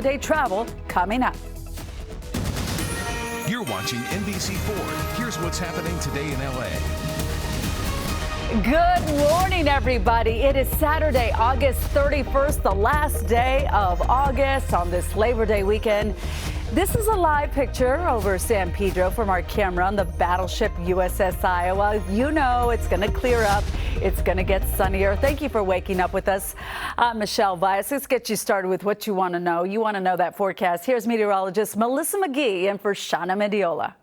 holiday travel coming up. You're watching NBC4. Here's what's happening today in LA. Good morning, everybody. It is Saturday, August 31st, the last day of August on this Labor Day weekend. This is a live picture over San Pedro from our camera on the battleship USS Iowa. You know it's going to clear up. It's going to get sunnier. Thank you for waking up with us. I'm Michelle Vias. Let's get you started with what you want to know. You want to know that forecast. Here's meteorologist Melissa McGee in for Shana Mediola.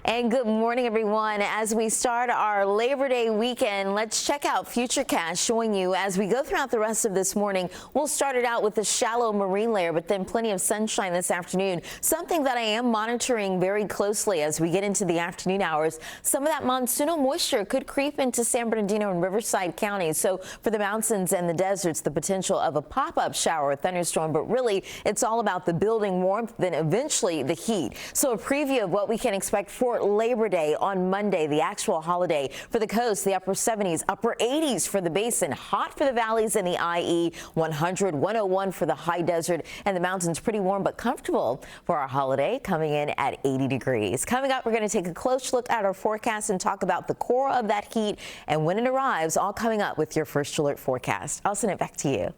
And good morning, everyone. As we start our Labor Day weekend, let's check out Futurecast showing you as we go throughout the rest of this morning. We'll start it out with the shallow marine layer, but then plenty of sunshine this afternoon. Something that I am monitoring very closely as we get into the afternoon hours. Some of that monsoonal moisture could creep into San Bernardino and Riverside counties. So for the mountains and the deserts, the potential of a pop-up shower or thunderstorm. But really, it's all about the building warmth, then eventually the heat. So a preview of what we can expect for Labor Day on Monday, the actual holiday. For the coast, the upper 70s, upper 80s for the basin, hot for the valleys in the IE, 100, 101 for the high desert, and the mountains pretty warm but comfortable for our holiday, coming in at 80 degrees. Coming up, we're going to take a close look at our forecast and talk about the core of that heat and when it arrives, all coming up with your First Alert forecast. I'll send it back to you.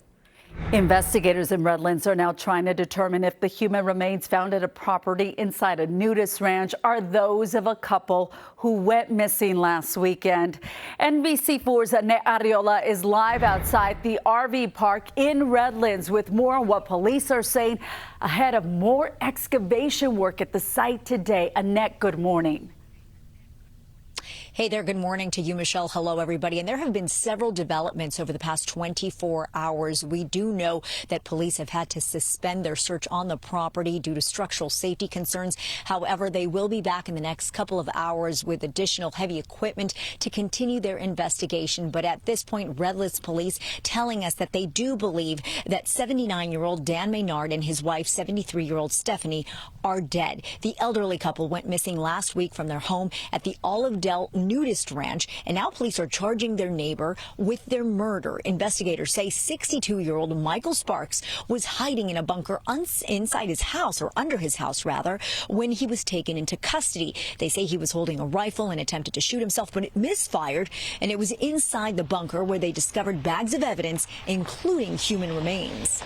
Investigators in Redlands are now trying to determine if the human remains found at a property inside a nudist ranch are those of a couple who went missing last weekend. NBC4's Annette Arriola is live outside the RV park in Redlands with more on what police are saying ahead of more excavation work at the site today. Annette, good morning. Hey there. Good morning to you, Michelle. Hello, everybody. And there have been several developments over the past 24 hours. We do know that police have had to suspend their search on the property due to structural safety concerns. However, they will be back in the next couple of hours with additional heavy equipment to continue their investigation. But at this point, Redlands police telling us that they do believe that 79-year-old Dan Maynard and his wife, 73-year-old Stephanie, are dead. The elderly couple went missing last week from their home at the Olive Dell nudist ranch, and now police are charging their neighbor with their murder. Investigators say 62-year-old Michael Sparks was hiding in a bunker inside his house, or under his house rather, when he was taken into custody. They say he was holding a rifle and attempted to shoot himself, but it misfired, and it was inside the bunker where they discovered bags of evidence, including human remains.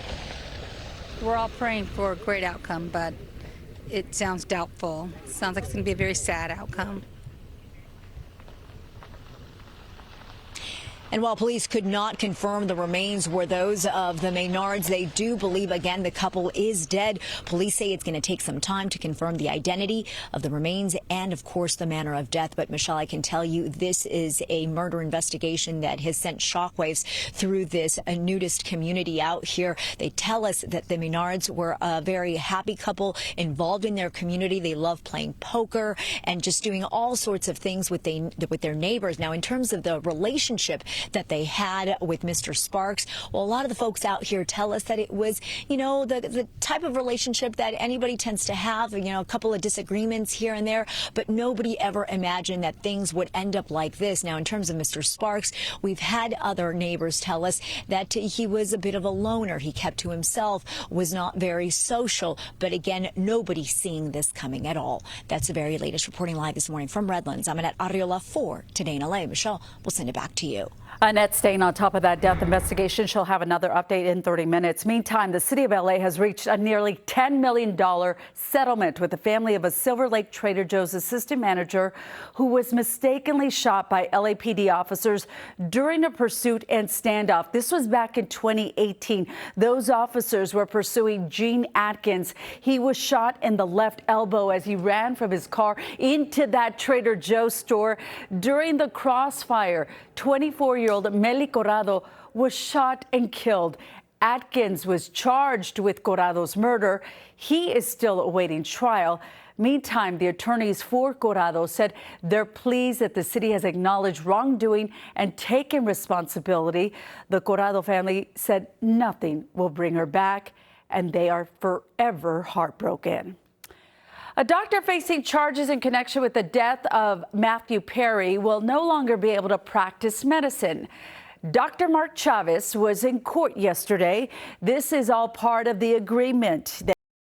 We're all praying for a great outcome, but it sounds doubtful. It sounds like it's going to be a very sad outcome. And while police could not confirm the remains were those of the Maynards, they do believe, again, the couple is dead. Police say it's going to take some time to confirm the identity of the remains and, of course, the manner of death. But, Michelle, I can tell you this is a murder investigation that has sent shockwaves through this nudist community out here. They tell us that the Maynards were a very happy couple involved in their community. They love playing poker and just doing all sorts of things with their neighbors. Now, in terms of the relationship that they had with Mr. Sparks, well, a lot of the folks out here tell us that it was, you know, the type of relationship that anybody tends to have, you know, a couple of disagreements here and there, but nobody ever imagined that things would end up like this. Now, in terms of Mr. Sparks, we've had other neighbors tell us that he was a bit of a loner. He kept to himself, was not very social, but again, nobody's seeing this coming at all. That's the very latest reporting live this morning from Redlands. I'm Annette Arriola for Today in LA. Michelle, we'll send it back to you. Annette staying on top of that death investigation. She'll have another update in 30 minutes. Meantime, the city of LA has reached a nearly $10 million settlement with the family of a Silver Lake Trader Joe's assistant manager who was mistakenly shot by LAPD officers during a pursuit and standoff. This was back in 2018. Those officers were pursuing Gene Atkins. He was shot in the left elbow as he ran from his car into that Trader Joe's store. During the crossfire, 24-year-old Meli Corrado was shot and killed. Atkins was charged with Corrado's murder. He is still awaiting trial. Meantime, the attorneys for Corrado said they're pleased that the city has acknowledged wrongdoing and taken responsibility. The Corrado family said nothing will bring her back, and they are forever heartbroken. A doctor facing charges in connection with the death of Matthew Perry will no longer be able to practice medicine. Dr. Mark Chavez was in court yesterday. This is all part of the agreement that